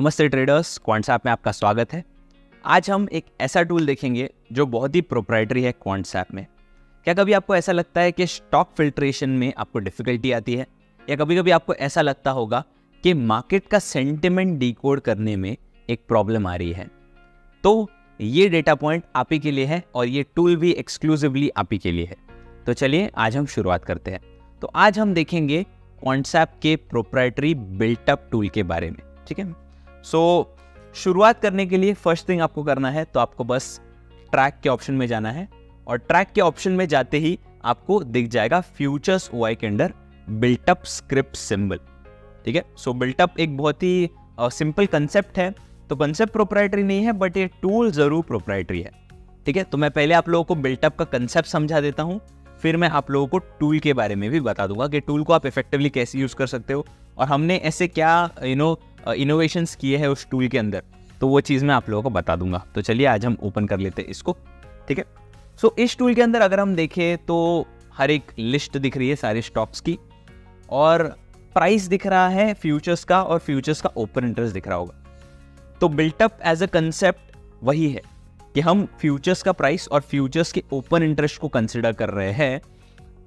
नमस्ते traders, quants app में आपका स्वागत है। आज हम एक ऐसा टूल देखेंगे जो बहुत ही प्रोप्राइटरी है क्वांट्स ऐप में। क्या कभी आपको ऐसा लगता है कि स्टॉक फिल्ट्रेशन में आपको डिफिकल्टी आती है, या कभी कभी आपको ऐसा लगता होगा कि मार्केट का सेंटिमेंट डिकोड करने में एक प्रॉब्लम आ रही है? तो ये डेटा पॉइंट आप ही के लिए है और ये टूल भी एक्सक्लूसिवली आप ही के लिए है। तो चलिए आज हम शुरुआत करते हैं। तो आज हम देखेंगे क्वांट्स ऐप के प्रोप्राइटरी बिल्टअप टूल के बारे में, ठीक है। शुरुआत करने के लिए फर्स्ट थिंग आपको करना है तो आपको बस ट्रैक के ऑप्शन में जाना है, और ट्रैक के ऑप्शन में जाते ही आपको दिख जाएगा फ्यूचर्स ओआई के अंदर बिल्टअप स्क्रिप्ट सिंबल, ठीक है। सो बिल्टअप एक बहुत ही सिंपल कंसेप्ट है, तो कंसेप्ट प्रोप्राइटरी नहीं है बट ये टूल जरूर प्रोप्राइटरी है, ठीक है। तो मैं पहले आप लोगों को बिल्टअप का कंसेप्ट समझा देता हूँ, फिर मैं आप लोगों को टूल के बारे में भी बता दूंगा कि टूल को आप इफेक्टिवली कैसे यूज कर सकते हो और हमने ऐसे क्या इनोवेशंस किए हैं उस टूल के अंदर, तो वो चीज़ मैं आप लोगों को बता दूंगा। तो चलिए आज हम ओपन कर लेते हैं इसको, ठीक है। सो इस टूल के अंदर अगर हम देखें तो हर एक लिस्ट दिख रही है सारे स्टॉक्स की, और प्राइस दिख रहा है फ्यूचर्स का, और फ्यूचर्स का ओपन इंटरेस्ट दिख रहा होगा। तो बिल्टअप एज अ कंसेप्ट वही है कि हम फ्यूचर्स का प्राइस और फ्यूचर्स के ओपन इंटरेस्ट को कंसिडर कर रहे हैं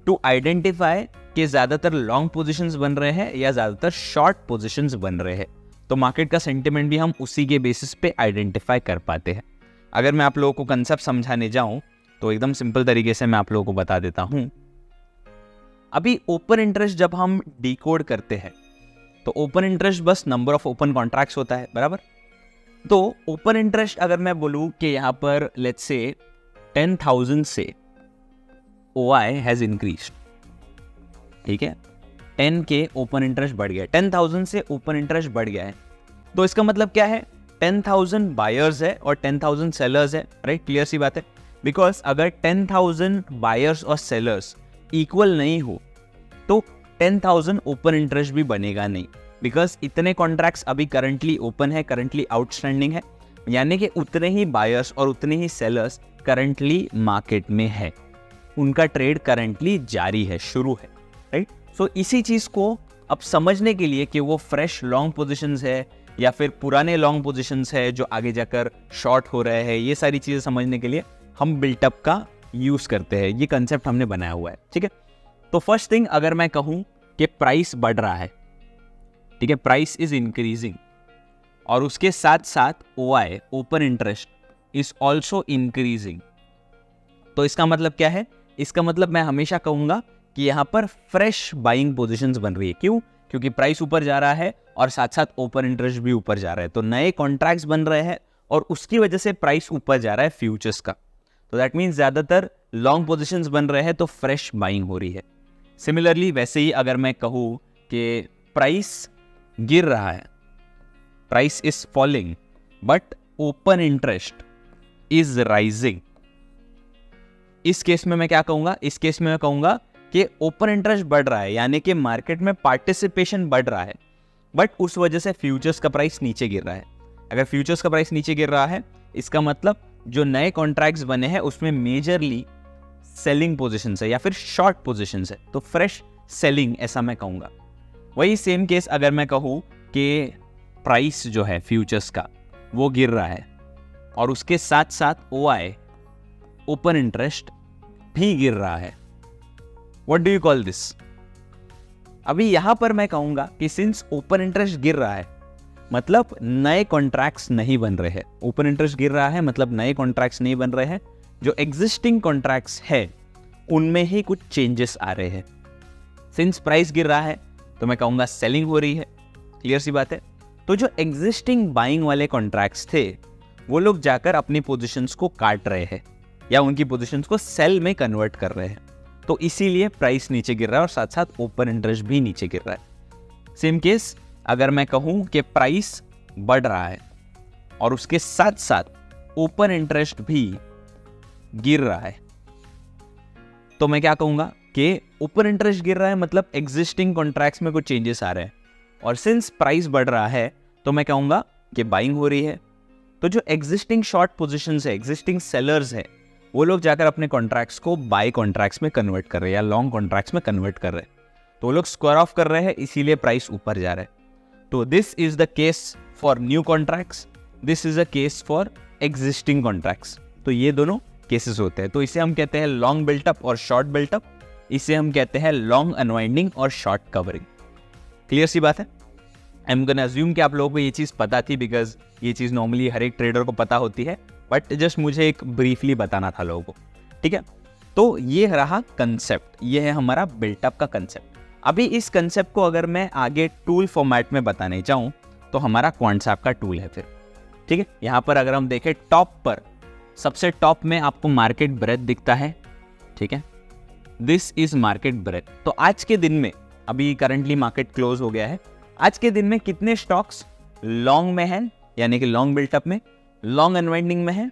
टू आइडेंटिफाई कि ज़्यादातर लॉन्ग पोजीशंस बन रहे हैं या ज़्यादातर शॉर्ट पोजीशंस बन रहे हैं। तो मार्केट का सेंटिमेंट भी हम उसी के बेसिस पे आइडेंटिफाई कर पाते हैं। अगर मैं आप लोगों को कंसेप्ट समझाने जाऊं तो एकदम सिंपल तरीके से मैं आप लोगों को बता देता हूं। अभी ओपन इंटरेस्ट जब हम डिकोड करते हैं तो ओपन इंटरेस्ट बस नंबर ऑफ ओपन कॉन्ट्रैक्ट्स होता है, बराबर। तो ओपन इंटरेस्ट अगर मैं बोलूं कि यहां पर लेट्स से 10,000 से OI हैज इंक्रीज्ड, ठीक है। 10 के ओपन इंटरेस्ट बढ़ गया, 10,000 से ओपन इंटरेस्ट बढ़ गया है, तो इसका मतलब क्या है? 10,000 बायर्स है और 10,000 सेलर्स है, राइट। क्लियर सी बात है, बिकॉज अगर 10,000 बायर्स और सेलर्स इक्वल नहीं हो तो 10,000 ओपन इंटरेस्ट भी बनेगा नहीं, बिकॉज इतने कॉन्ट्रैक्ट्स अभी करंटली ओपन है, करंटली आउटस्टैंडिंग है, यानी कि उतने ही बायर्स और उतने ही सेलर्स करंटली मार्केट में है, उनका ट्रेड करंटली जारी है, शुरू है, राइट। सो इसी चीज को अब समझने के लिए कि वो फ्रेश लॉन्ग पोजीशंस है या फिर पुराने लॉन्ग पोजीशंस है जो आगे जाकर शॉर्ट हो रहे हैं, ये सारी चीजें समझने के लिए हम बिल्टअप का यूज करते हैं। ये कंसेप्ट हमने बनाया हुआ है, ठीक है। तो फर्स्ट थिंग अगर मैं कहूं कि प्राइस बढ़ रहा है, ठीक है, प्राइस इज इंक्रीजिंग, और उसके साथ साथ OI open interest is also increasing, तो इसका मतलब क्या है? इसका मतलब मैं हमेशा कहूंगा कि यहाँ पर फ्रेश बाइंग पोजीशंस बन रही है। क्यों? क्योंकि प्राइस ऊपर जा रहा है और साथ साथ ओपन इंटरेस्ट भी ऊपर जा रहा है, तो नए कॉन्ट्रैक्ट्स बन रहे हैं और उसकी वजह से प्राइस ऊपर जा रहा है फ्यूचर्स का। तो दैट मीन्स ज्यादातर लॉन्ग पोजीशंस बन रहे हैं, तो फ्रेश बाइंग हो रही है। सिमिलरली वैसे ही अगर मैं कहूँ कि प्राइस गिर रहा है, price is falling but open interest is rising, इस केस में मैं क्या कहूंगा? इस केस में मैं कहूंगा कि ओपन इंटरेस्ट बढ़ रहा है, यानी कि मार्केट में पार्टिसिपेशन बढ़ रहा है, बट उस वजह से फ्यूचर्स का प्राइस नीचे गिर रहा है। अगर फ्यूचर्स का प्राइस नीचे गिर रहा है, इसका मतलब जो नए कॉन्ट्रैक्ट्स बने हैं उसमें मेजरली सेलिंग पोजीशंस है या फिर शॉर्ट पोजीशंस है, तो फ्रेश सेलिंग, ऐसा मैं कहूंगा। वही सेम केस अगर मैं कहूं कि प्राइस जो है फ्यूचर्स का वो गिर रहा है और उसके साथ साथ OI ओपन इंटरेस्ट भी गिर रहा है, what do you call this? अभी यहां पर मैं कहूंगा कि सिंस ओपन इंटरेस्ट गिर रहा है मतलब नए कॉन्ट्रैक्ट्स नहीं बन रहे हैं। ओपन इंटरेस्ट गिर रहा है मतलब नए कॉन्ट्रैक्ट्स नहीं बन रहे हैं, जो एग्जिस्टिंग कॉन्ट्रैक्ट्स है उनमें ही कुछ चेंजेस आ रहे हैं। सिंस प्राइस गिर रहा है तो मैं कहूंगा सेलिंग हो रही है, क्लियर सी बात है। तो जो एग्जिस्टिंग बाइंग वाले कॉन्ट्रैक्ट्स थे वो लोग जाकर अपनी पोजीशंस को काट रहे हैं या उनकी पोजीशंस को सेल में कन्वर्ट कर रहे हैं, तो इसीलिए प्राइस नीचे गिर रहा है और साथ साथ ओपन इंटरेस्ट भी नीचे गिर रहा है। सेम केस अगर मैं कहूं कि प्राइस बढ़ रहा है और उसके साथ साथ ओपन इंटरेस्ट भी गिर रहा है, तो मैं क्या कहूंगा कि ओपन इंटरेस्ट गिर रहा है मतलब एग्जिस्टिंग कॉन्ट्रैक्ट्स में कुछ चेंजेस आ रहे हैं, और सिंस प्राइस बढ़ रहा है तो मैं कहूंगा कि बाइंग हो रही है। तो जो एग्जिस्टिंग शॉर्ट पोजीशंस है, एग्जिस्टिंग सेलर्स है, वो लोग जाकर अपने कॉन्ट्रैक्ट्स को बाय कॉन्ट्रैक्ट्स में कन्वर्ट कर रहे हैं या लॉन्ग कॉन्ट्रैक्ट्स में कन्वर्ट कर रहे हैं, तो वो लोग स्क्वायर ऑफ कर रहे हैं, इसीलिए प्राइस ऊपर जा रहा है। तो this is the case for new contracts, this is a case for existing contracts. तो ये दोनों केसेस होते हैं। तो इसे हम कहते हैं लॉन्ग बिल्टअप और शॉर्ट बिल्टअप, इसे हम कहते हैं लॉन्ग अनवाइंडिंग और शॉर्ट कवरिंग। क्लियर सी बात है। आई एम गोना अज्यूम कि आप लोगों को ये चीज़ पता थी, बिकॉज ये चीज़ नॉर्मली हर एक ट्रेडर को पता होती है, बट जस्ट मुझे एक ब्रीफली बताना था लोगों को, ठीक है। तो ये रहा कंसेप्ट, ये है हमारा बिल्टअप का कंसेप्ट। अभी इस कंसेप्ट को अगर मैं आगे टूल फॉर्मेट में बताने जाऊँ तो हमारा क्वांटसैप का टूल है फिर, ठीक है। यहाँ पर अगर हम देखें टॉप पर, सबसे टॉप में आपको मार्केट ब्रेथ दिखता है, ठीक है। This is market breadth. तो आज के दिन में, अभी करंटली मार्केट क्लोज हो गया है, आज के दिन में कितने स्टॉक्स लॉन्ग में हैं, यानी कि लॉन्ग बिल्टअप में, लॉन्ग अनवाइंडिंग में है,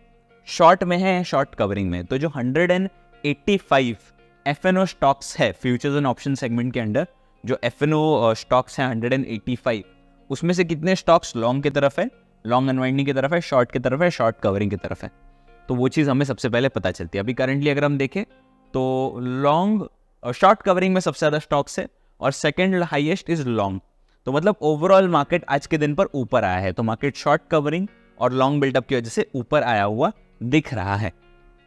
शॉर्ट में है, शॉर्ट कवरिंग में। तो जो 185 एफएनओ स्टॉक्स है फ्यूचर्स एंड ऑप्शन सेगमेंट के अंडर, जो एफएनओ स्टॉक्स हैं 185, उसमें से कितने स्टॉक्स लॉन्ग की तरफ है, लॉन्ग अनवाइंडिंग की तरफ है, शॉर्ट की तरफ है, शॉर्ट कवरिंग की तरफ है। तो वो चीज़ हमें सबसे पहले पता चलती है। अभी करंटली अगर हम देखें तो लॉन्ग और शॉर्ट कवरिंग में सबसे ज़्यादा स्टॉक्स है और सेकंड हाईएस्ट इज लॉन्ग। तो मतलब ओवरऑल मार्केट आज के दिन पर ऊपर आया है। तो मार्केट शॉर्ट कवरिंग और लॉन्ग बिल्डअप की वजह से ऊपर आया हुआ दिख रहा है,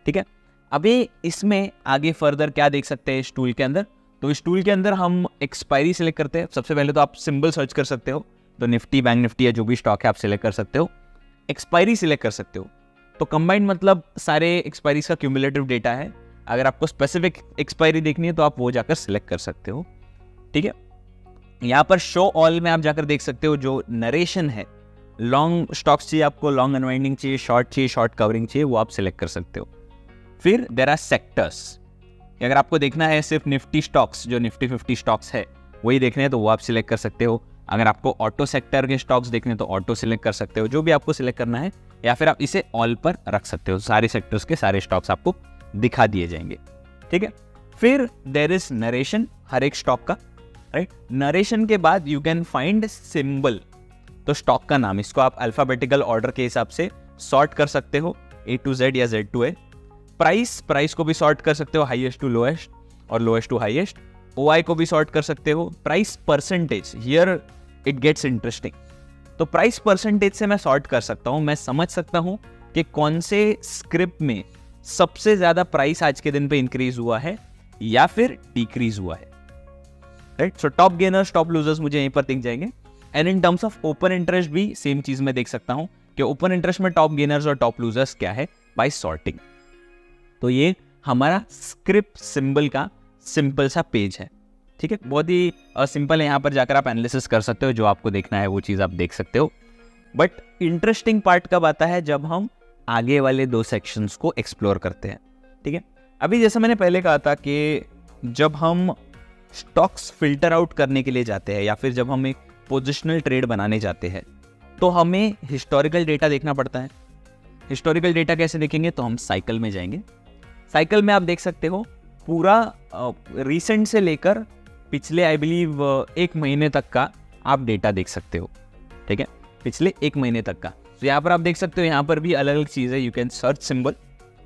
ठीक है। अभी इसमें आगे फर्दर क्या देख सकते हैं इस टूल के अंदर, तो इस टूल के अंदर हम एक्सपायरी सिलेक्ट करते हैं। सबसे पहले तो आप सिंबल सर्च कर सकते हो, तो निफ्टी, बैंक निफ्टी या जो भी स्टॉक है आप सिलेक्ट कर सकते हो। एक्सपायरी सिलेक्ट कर सकते हो, तो कंबाइंड मतलब सारे एक्सपायरीज का क्यूमुलेटिव डेटा है। अगर आपको स्पेसिफिक एक्सपायरी देखनी है तो आप वो जाकर सिलेक्ट कर सकते हो, ठीक है। यहाँ पर शो ऑल में आप जाकर देख सकते हो जो नरेशन है, लॉन्ग स्टॉक्स चाहिए आपको, लॉन्ग अनवाइंडिंग चाहिए, शॉर्ट कवरिंग चाहिए, वो आप सिलेक्ट कर सकते हो। फिर देयर आर सेक्टर्स, अगर आपको देखना है सिर्फ निफ्टी स्टॉक्स, जो निफ्टी 50 स्टॉक्स है वही देखने हैं तो वो आप सिलेक्ट कर सकते हो। अगर आपको ऑटो सेक्टर के स्टॉक्स देखने हैं तो ऑटो सिलेक्ट कर सकते हो, जो भी आपको सिलेक्ट करना है, या फिर आप इसे ऑल पर रख सकते हो, सारे सेक्टर्स के सारे स्टॉक्स आपको दिखा दिए जाएंगे, ठीक है। फिर देयर इज नरेशन हर एक स्टॉक का, राइट। नरेशन के बाद यू कैन फाइंड सिंबल, तो स्टॉक का नाम, इसको आप अल्फाबेटिकल ऑर्डर के हिसाब से सॉर्ट कर सकते हो, A to Z या Z to A। प्राइस को भी सॉर्ट कर सकते हो, हाईएस्ट टू लोएस्ट और लोएस्ट टू हाईएस्ट। OI को भी सॉर्ट कर सकते हो। Price percentage, here it gets interesting. तो प्राइस परसेंटेज से मैं सॉर्ट कर सकता हूं, मैं समझ सकता हूं कि कौन से स्क्रिप्ट में सबसे ज्यादा प्राइस आज के दिन पे इंक्रीज हुआ है या फिर डिक्रीज हुआ है, right. So top gainers, top losers मुझे यहीं पर दिख जाएंगे। And in terms of open interest भी सेम चीज में देख सकता हूं कि ओपन इंटरेस्ट में टॉप गेनर्स और टॉप लूजर्स क्या है बाय सॉर्टिंग। तो ये हमारा स्क्रिप्ट सिंबल का सिंपल सा पेज है, ठीक है। बहुत ही सिंपल है, यहाँ पर जाकर आप एनालिसिस कर सकते हो, जो आपको देखना है वो चीज़ आप देख सकते हो। बट इंटरेस्टिंग पार्ट कब आता है, जब हम आगे वाले 2 सेक्शंस को एक्सप्लोर करते हैं, ठीक है। अभी जैसा मैंने पहले कहा था कि जब हम स्टॉक्स फिल्टर आउट करने के लिए जाते हैं या फिर जब हम एक पोजिशनल ट्रेड बनाने जाते हैं तो हमें हिस्टोरिकल डेटा देखना पड़ता है। हिस्टोरिकल डेटा कैसे देखेंगे, तो हम साइकिल में जाएंगे। साइकिल में आप देख सकते हो पूरा रिसेंट से लेकर पिछले आई बिलीव 1 महीने तक का आप डेटा देख सकते हो, ठीक है, पिछले 1 महीने तक का। तो यहाँ पर आप देख सकते हो, यहाँ पर भी अलग अलग चीज़ है। यू कैन सर्च सिंबल,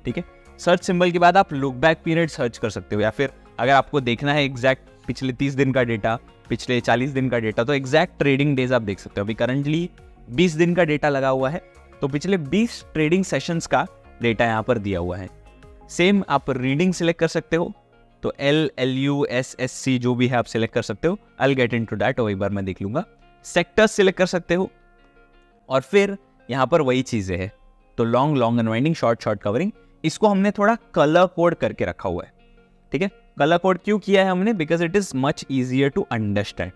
ठीक है। सर्च सिंबल के बाद आप लुक बैक पीरियड सर्च कर सकते हो, या फिर अगर आपको देखना है एग्जैक्ट पिछले 30 दिन का डेटा, पिछले 40 दिन का डेटा, तो एग्जैक्ट ट्रेडिंग डेज आप देख सकते हो। अभी करंटली 20 दिन का डेटा लगा हुआ है, तो पिछले 20 ट्रेडिंग सेशंस का डेटा यहाँ पर दिया हुआ है। सेम आप रीडिंग सिलेक्ट कर सकते हो, तो LUSSC जो भी है आप सिलेक्ट कर सकते हो। आई गेट इनटू दैट, और एक बार मैं देख लूंगा। सेक्टर्स सिलेक्ट कर सकते हो, और फिर यहाँ पर वही चीजें हैं, तो लॉन्ग अनवाइंडिंग, शॉर्ट कवरिंग। इसको हमने थोड़ा कलर कोड करके रखा हुआ है, ठीक है। कलर कोड क्यों किया है हमने, because it is much easier to understand.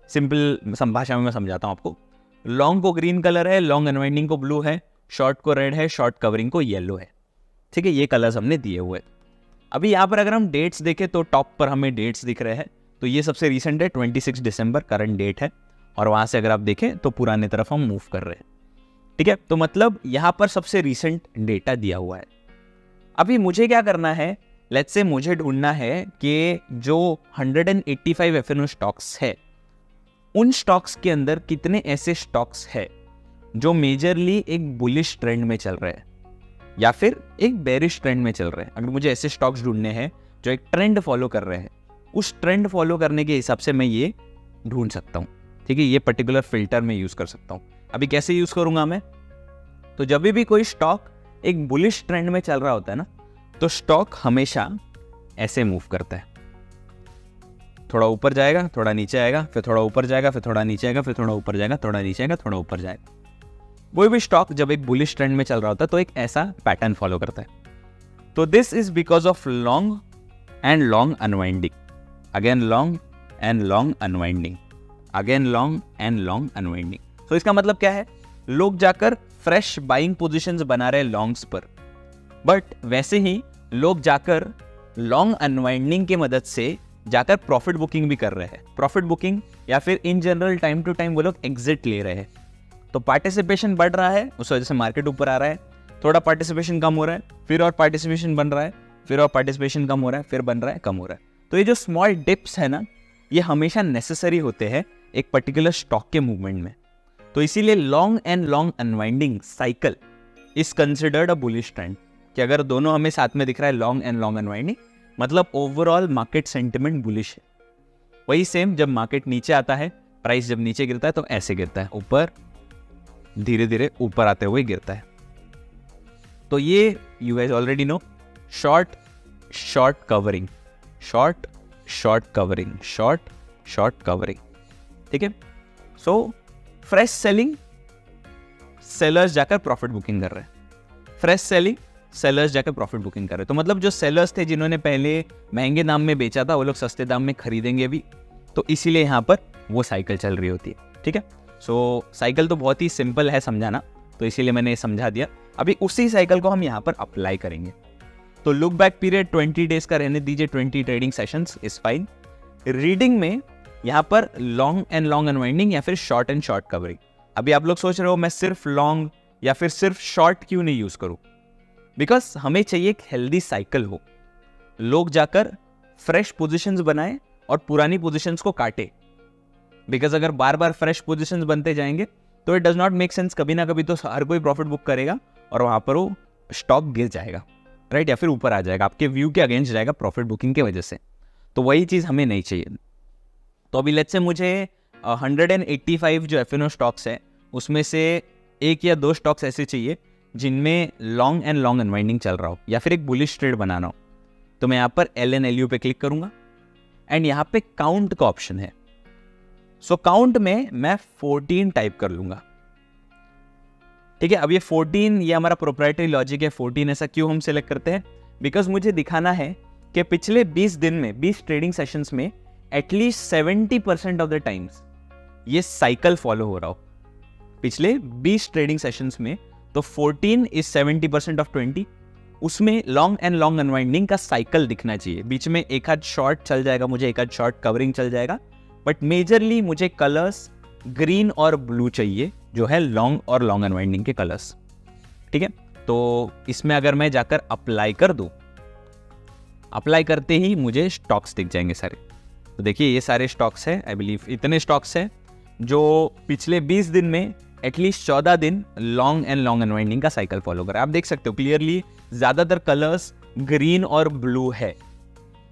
Simple भाषा में मैं समझाता हूँ आपको। लॉन्ग को ग्रीन कलर है, लॉन्ग अनवाइंडिंग को ब्लू है, शॉर्ट को रेड है, शॉर्ट कवरिंग को येलो है, ठीक है। ये कलर्स हमने दिए हुए। अभी यहाँ पर अगर हम डेट्स देखें तो टॉप पर हमें डेट्स दिख रहे हैं, तो ये सबसे रिसेंट है, 26 दिसंबर करंट डेट है, और वहां से अगर आप देखें तो पुराने तरफ हम मूव कर रहे हैं, ठीक है। तो मतलब यहाँ पर सबसे रिसेंट डेटा दिया हुआ है। अभी मुझे क्या करना है, लेट्स से मुझे ढूंढना है कि जो 185 एफएनओ स्टॉक्स है, उन स्टॉक्स के अंदर कितने ऐसे स्टॉक्स है जो मेजरली एक बुलिश ट्रेंड में चल रहे हैं या फिर एक बेरिश ट्रेंड में चल रहे हैं। अगर मुझे ऐसे स्टॉक्स ढूंढने हैं जो एक ट्रेंड फॉलो कर रहे हैं, उस ट्रेंड फॉलो करने के हिसाब से मैं ये ढूंढ सकता हूँ, ठीक है, ये पर्टिकुलर फिल्टर मैं यूज़ कर सकता हूँ। अभी कैसे यूज़ करूँगा मैं, तो जब भी कोई स्टॉक एक बुलिश ट्रेंड में चल रहा होता है ना, तो स्टॉक हमेशा ऐसे मूव करता है, थोड़ा ऊपर जाएगा, थोड़ा नीचे आएगा, फिर थोड़ा ऊपर जाएगा, फिर थोड़ा नीचे आएगा, फिर थोड़ा ऊपर जाएगा, थोड़ा नीचे आएगा, थोड़ा ऊपर जाएगा। कोई भी स्टॉक जब एक बुलिश ट्रेंड में चल रहा होता है तो एक ऐसा पैटर्न फॉलो करता है। तो this is because of long and long unwinding, again long and long unwinding, again long and long unwinding. तो इसका मतलब क्या है, लोग जाकर फ्रेश बाइंग पोजीशंस बना रहे हैं लॉन्ग्स पर, बट वैसे ही लोग जाकर लॉन्ग अनवाइंडिंग की मदद से जाकर प्रॉफिट बुकिंग भी कर रहे हैं। प्रॉफिट बुकिंग या फिर in general time to time वो लोग एग्जिट ले रहे हैं। तो पार्टिसिपेशन बढ़ रहा है, उस वजह से मार्केट ऊपर आ रहा है, थोड़ा पार्टिसिपेशन कम हो रहा है, फिर और पार्टिसिपेशन बन रहा है, फिर और पार्टिसिपेशन कम हो रहा है, फिर बन रहा है, कम हो रहा है। तो ये जो स्मॉल डिप्स है ना, ये हमेशा नेसेसरी होते हैं एक पर्टिकुलर स्टॉक के मूवमेंट में। तो इसीलिए long and long unwinding cycle is considered a bullish trend, कि अगर दोनों हमें साथ में दिख रहा है लॉन्ग एंड लॉन्ग अनवाइंडिंग, मतलब ओवरऑल मार्केट सेंटिमेंट बुलिश है। वही सेम जब मार्केट नीचे आता है, प्राइस जब नीचे गिरता है तो ऐसे गिरता है, ऊपर धीरे धीरे ऊपर आते हुए गिरता है। तो ये you guys already know, short short covering, short short covering, short short covering, ठीक है। सो फ्रेश सेलिंग, सेलर्स जाकर प्रॉफिट बुकिंग कर रहे हैं, फ्रेश सेलिंग, सेलर्स जाकर प्रॉफिट बुकिंग कर रहे हैं। तो मतलब जो सेलर्स थे जिन्होंने पहले महंगे दाम में बेचा था, वो लोग सस्ते दाम में खरीदेंगे भी, तो इसीलिए यहाँ पर वो साइकिल चल रही होती है, ठीक है। सो साइकिल तो बहुत ही सिंपल है समझाना, तो इसीलिए मैंने समझा दिया। अभी उसी साइकिल को हम यहाँ पर अप्लाई करेंगे। तो लुक बैक पीरियड 20 डेज का रहने दीजिए, 20 trading sessions is fine. Reading में यहाँ पर लॉन्ग एंड लॉन्ग अनवाइंडिंग या फिर शॉर्ट एंड शॉर्ट कवरिंग। अभी आप लोग सोच रहे हो मैं सिर्फ लॉन्ग या फिर सिर्फ शॉर्ट क्यों नहीं यूज करूं, बिकॉज हमें चाहिए एक हेल्दी साइकिल हो, लोग जाकर फ्रेश पोजीशंस बनाए और पुरानी पोजीशंस को काटे। बिकॉज अगर बार बार फ्रेश पोजीशंस बनते जाएंगे तो it does not make sense, कभी ना कभी तो हर कोई प्रॉफिट बुक करेगा और वहां पर वो स्टॉक गिर जाएगा, राइट, या फिर ऊपर आ जाएगा, आपके व्यू के अगेंस्ट जाएगा प्रॉफिट बुकिंग की वजह से। तो वही चीज हमें नहीं चाहिए। तो अभी लेट्स से मुझे 185 जो एफएनओ स्टॉक्स है उसमें से एक या दो स्टॉक्स ऐसे चाहिए जिनमें लॉन्ग एंड लॉन्ग अनवाइंडिंग चल रहा हो या फिर एक बुलिश ट्रेड बनाना हो। तो मैं यहाँ पर LNLU पे क्लिक करूंगा एंड यहाँ पे काउंट का ऑप्शन है। सो काउंट में मैं 14 टाइप कर लूंगा, ठीक है। अब ये 14 ये हमारा प्रोप्राइटरी लॉजिक है। 14 ऐसा क्यों हम सिलेक्ट करते हैं, बिकॉज मुझे दिखाना है कि पिछले 20 दिन में 20 ट्रेडिंग सेशंस में एटलीस्ट 70% ऑफ द टाइम्स ये साइकिल फॉलो हो रहा हो पिछले 20 ट्रेडिंग सेशंस में। तो 14 इज 70% ऑफ 20, उसमें लॉन्ग एंड लॉन्ग अनवाइंडिंग का साइकिल दिखना चाहिए। बीच में एक आध शॉर्ट चल जाएगा, मुझे एक आध शॉर्ट कवरिंग चल जाएगा, बट मेजरली मुझे कलर्स ग्रीन और ब्लू चाहिए जो है लॉन्ग और लॉन्ग अनवाइंडिंग के कलर्स, ठीक है। तो इसमें अगर मैं जाकर अप्लाई कर दूं, अप्लाई करते ही मुझे स्टॉक्स दिख जाएंगे सारे। तो देखिए ये सारे स्टॉक्स है, आई बिलीव इतने स्टॉक्स है जो पिछले 20 दिन में एटलीस्ट 14 दिन लॉन्ग एंड लॉन्ग अनवाइंडिंग का साइकिल फॉलो कर रहा है। आप देख सकते हो क्लियरली ज्यादातर कलर्स ग्रीन और ब्लू है।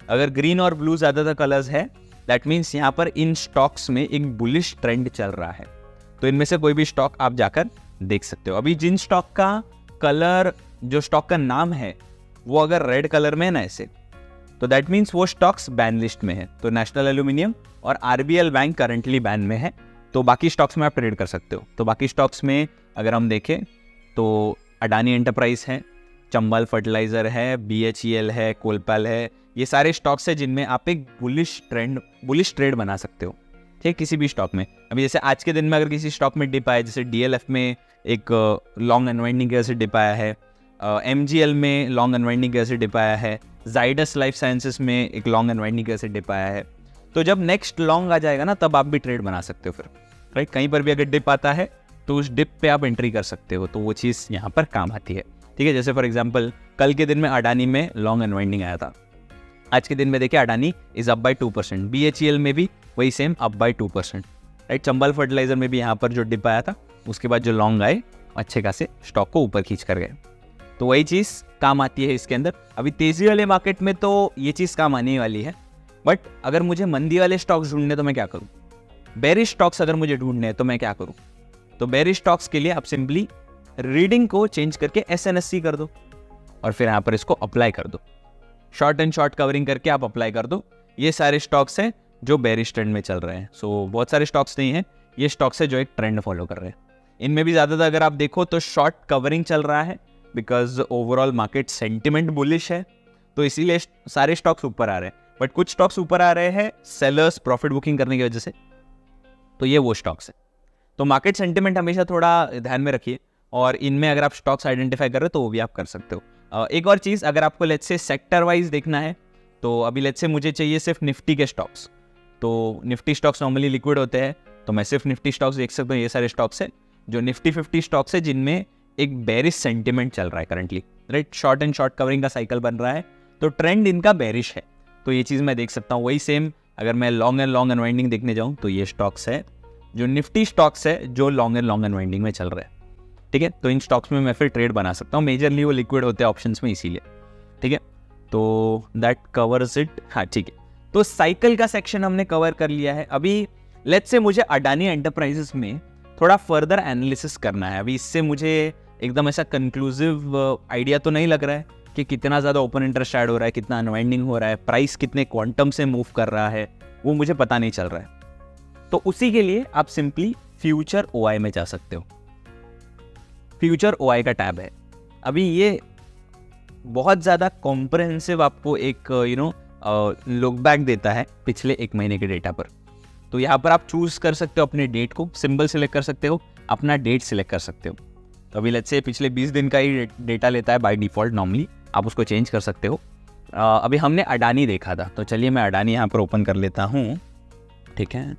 अगर ग्रीन और ब्लू ज्यादातर कलर्स है दैट मीन्स यहाँ पर इन स्टॉक्स में एक बुलिश ट्रेंड चल रहा है। तो इनमें से कोई भी स्टॉक आप जाकर देख सकते हो। अभी जिन स्टॉक का कलर, जो स्टॉक का नाम है वो अगर रेड कलर में है ना ऐसे, तो दैट मीन्स वो स्टॉक्स बैन लिस्ट में है। तो नेशनल एल्यूमिनियम और RBL बैंक करंटली बैन में है, तो बाकी स्टॉक्स में आप ट्रेड कर सकते हो। तो बाकी स्टॉक्स में अगर हम देखें तो अडानी एंटरप्राइज है, चंबल फर्टिलाइजर है, BHEL है, कोलपाल है, ये सारे स्टॉक्स है जिनमें आप एक बुलिश ट्रेड बना सकते हो, ठीक, किसी भी स्टॉक में। अभी जैसे आज के दिन में अगर किसी स्टॉक में डिप आया, जैसे DLF में एक लॉन्ग अनवाइंडिंग की वजह से डिप आया है, MGL में लॉन्ग अनवाइंडिंग की वजह से डिप आया है, जाइडस लाइफ साइंसेस में एक लॉन्ग अनवाइंडिंग की वजह से डिप आया है। तो जब नेक्स्ट लॉन्ग आ जाएगा ना तब आप भी ट्रेड बना सकते हो फिर, राइट। कहीं पर भी अगर डिप आता है तो उस डिप पे आप एंट्री कर सकते हो, तो वो चीज़ यहाँ पर काम आती है, ठीक है। जैसे फॉर एग्जांपल कल के दिन में अडानी में लॉन्ग अनवाइंडिंग आया था, आज के दिन में देखिए Adani is up by 2%, BHEL में भी वही same up by 2%, right. Chambal fertiliser में भी यहाँ पर जो डिप आया था उसके बाद जो लॉन्ग आए अच्छे खासे स्टॉक को ऊपर खींच कर गए। तो वही चीज़ काम आती है इसके अंदर। अभी तेजी वाले मार्केट में तो ये चीज़ काम आने वाली है, बट अगर मुझे मंदी वाले स्टॉक्स ढूंढने तो मैं क्या करूँ, बेरिश स्टॉक्स अगर मुझे ढूंढने हैं तो मैं क्या करूं? तो बेरिश स्टॉक्स के लिए आप सिंपली रीडिंग को चेंज करके SNSC कर दो और फिर यहाँ पर इसको अप्लाई कर दो। शॉर्ट एंड शॉर्ट कवरिंग करके आप अप्लाई कर दो। ये सारे स्टॉक्स हैं जो बेरिश ट्रेंड में चल रहे हैं। सो बहुत सारे स्टॉक्स नहीं हैं, ये स्टॉक्स है जो एक ट्रेंड फॉलो कर रहे हैं। इनमें भी ज़्यादातर अगर आप देखो तो शॉर्ट कवरिंग चल रहा है because overall market sentiment bullish है, तो इसीलिए सारे स्टॉक्स ऊपर आ रहे हैं। बट कुछ स्टॉक्स ऊपर आ रहे हैं सेलर्स प्रॉफिट बुकिंग करने की वजह से, तो ये वो स्टॉक्स है। तो मार्केट सेंटिमेंट हमेशा थोड़ा ध्यान में रखिए और इनमें अगर आप स्टॉक्स आइडेंटिफाई कर रहे हो तो वो भी आप कर सकते हो। एक और चीज़, अगर आपको लेट्स से सेक्टर वाइज देखना है तो अभी लेट्स से मुझे चाहिए सिर्फ निफ्टी के स्टॉक्स, तो निफ्टी स्टॉक्स नॉर्मली लिक्विड होते हैं, तो मैं सिर्फ निफ्टी स्टॉक्स देख सकता हूँ। ये सारे स्टॉक्स है जो निफ्टी 50 स्टॉक्स है जिनमें एक बेरिश सेंटिमेंट चल रहा है currently, right. Short and short covering का साइकिल बन रहा है, तो ट्रेंड इनका बेरिश है, तो ये चीज़ मैं देख सकता हूँ। वही सेम अगर मैं लॉन्ग एंड लॉन्ग अनवाइंडिंग देखने जाऊँ तो ये स्टॉक्स है जो निफ्टी स्टॉक्स है जो लॉन्ग एंड लॉन्ग अनवाइंडिंग में चल रहे हैं, ठीक है। तो इन स्टॉक्स में मैं फिर ट्रेड बना सकता हूँ, मेजरली वो लिक्विड होते हैं ऑप्शंस में, इसीलिए, ठीक है। तो दैट कवर्स इट। हाँ ठीक है, तो साइकिल का सेक्शन हमने कवर कर लिया है। अभी लेट्स से मुझे अडानी एंटरप्राइजेस में थोड़ा फर्दर एनालिसिस करना है। अभी इससे मुझे एकदम ऐसा कंक्लूसिव आइडिया तो नहीं लग रहा है कि कितना ज़्यादा ओपन इंटरेस्ट ऐड हो रहा है, कितना अनवाइंडिंग हो रहा है, प्राइस कितने क्वांटम से मूव कर रहा है, वो मुझे पता नहीं चल रहा है। तो उसी के लिए आप सिंपली फ्यूचर OI में जा सकते हो। फ्यूचर OI का टैब है। अभी ये बहुत ज़्यादा कॉम्प्रहेंसिव आपको एक लुक बैक देता है पिछले 1 महीने के डेटा पर। तो यहाँ पर आप चूज कर सकते हो अपने डेट को, सिंबल सिलेक्ट कर सकते हो, अपना डेट सिलेक्ट कर सकते हो। तो अभी लेट्स से पिछले 20 दिन का ही डेटा लेता है बाय डिफ़ॉल्ट नॉर्मली, आप उसको चेंज कर सकते हो। अभी हमने अडानी देखा था, तो चलिए मैं अडानी यहाँ पर ओपन कर लेता हूँ, ठीक है।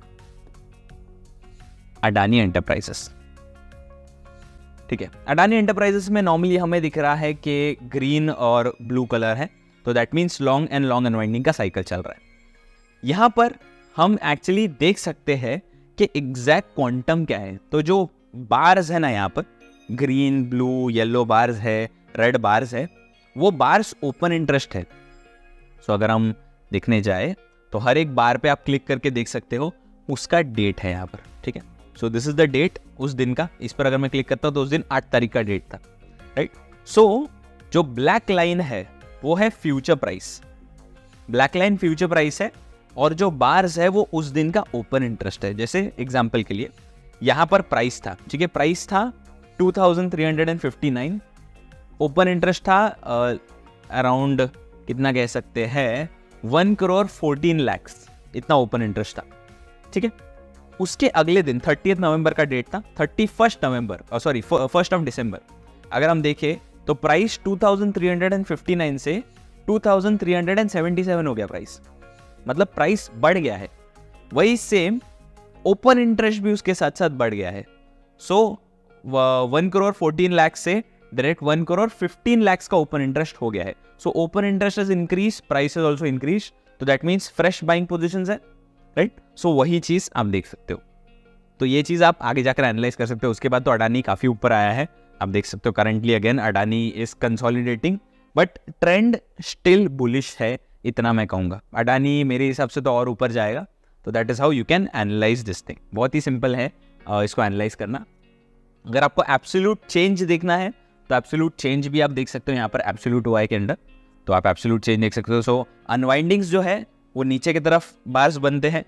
अडानी एंटरप्राइजेस, ठीक है। अडानी एंटरप्राइजेस में नॉर्मली हमें दिख रहा है कि ग्रीन और ब्लू कलर है, तो that means long and long unwinding का साइकिल चल रहा है। यहाँ पर हम एक्चुअली देख सकते हैं कि एग्जैक्ट क्वांटम क्या है। तो जो बार्स है ना, यहाँ पर ग्रीन, ब्लू, येलो बार्स है, रेड बार्स है, वो बार्स ओपन इंटरेस्ट है। सो अगर हम देखने जाए तो हर एक बार पे आप क्लिक करके देख सकते हो उसका डेट है यहाँ पर, ठीक है। So this is the date उस दिन का। इस पर अगर मैं क्लिक करता हूँ तो उस दिन 8 तारीख का डेट था, राइट। सो जो ब्लैक लाइन है वो है future price, black line future price है, और जो बार्स है वो उस दिन का ओपन इंटरेस्ट है। जैसे एग्जांपल के लिए यहाँ पर प्राइस था, ठीक है, प्राइस था 2359, ओपन इंटरेस्ट था अराउंड कितना कह सकते हैं 1 करोड़ 14 लाख, इतना ओपन इंटरेस्ट था, ठीक है। उसके अगले दिन 30 नवंबर का डेट था, 31 नवंबर, सॉरी 1 दिसंबर, अगर हम देखें तो प्राइस 2359 से 2377 हो गया प्राइस, मतलब प्राइस बढ़ गया है। वही सेम ओपन इंटरेस्ट भी उसके साथ साथ बढ़ गया है। सो 1 करोड़ 14 लाख से डायरेक्ट 1 करोड़ 15 लाख का ओपन इंटरेस्ट हो गया है। So open interest is increase, price is also increase, तो that means fresh buying positions है, राइट। सो वही चीज आप देख सकते हो। तो ये चीज आप आगे जाकर एनालाइज कर सकते हो। उसके बाद तो अडानी काफी ऊपर आया है, आप देख सकते हो। Currently again Adani is consolidating, but trend still bullish है, इतना मैं कहूँगा। अडानी मेरे हिसाब से तो और ऊपर जाएगा। तो that is how you can analyse this thing. बहुत ही सिंपल है इसको एनालाइज करना। अगर आपको एब्सोल्यूट चेंज देखना है तो एब्सोल्यूट चेंज भी आप देख सकते हो यहाँ पर एब्सोल्यूट OI के अंदर, तो आप एब्सोल्यूट चेंज देख सकते हो। सो अनवाइंडिंग्स जो है वो नीचे की तरफ बार्स बनते हैं,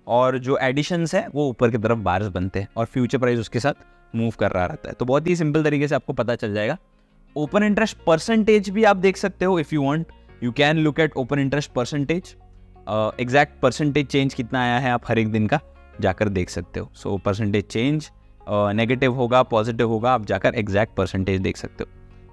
और जो एडिशंस है वो ऊपर की तरफ बार्स बनते हैं, और फ्यूचर प्राइस उसके साथ मूव कर रहा रहता है। तो बहुत ही सिंपल तरीके से आपको पता चल जाएगा। ओपन इंटरेस्ट परसेंटेज भी आप देख सकते हो, if you want you can look at open interest percentage. Exact percentage change कितना आया है आप हर एक दिन का जाकर देख सकते हो। सो परसेंटेज चेंज नेगेटिव होगा, पॉजिटिव होगा, आप जाकर एग्जैक्ट परसेंटेज देख सकते हो,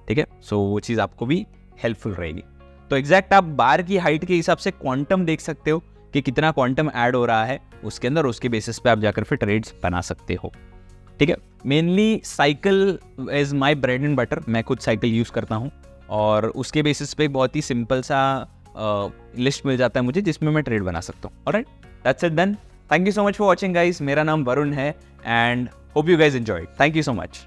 ठीक है। सो वो चीज़ आपको भी हेल्पफुल रहेगी। तो एग्जैक्ट आप बार की हाइट के हिसाब से क्वांटम देख सकते हो कि कितना क्वांटम ऐड हो रहा है उसके अंदर, उसके बेसिस पे आप जाकर फिर ट्रेड्स बना सकते हो, ठीक है। Mainly cycle is my bread and butter, मैं खुद साइकिल यूज़ करता हूँ, और उसके बेसिस पे बहुत ही सिंपल सा लिस्ट मिल जाता है मुझे जिसमें मैं ट्रेड बना सकता हूँ। Alright, that's it then. Thank you so much for watching guys. मेरा नाम वरुण है and hope you guys enjoyed. Thank you so much.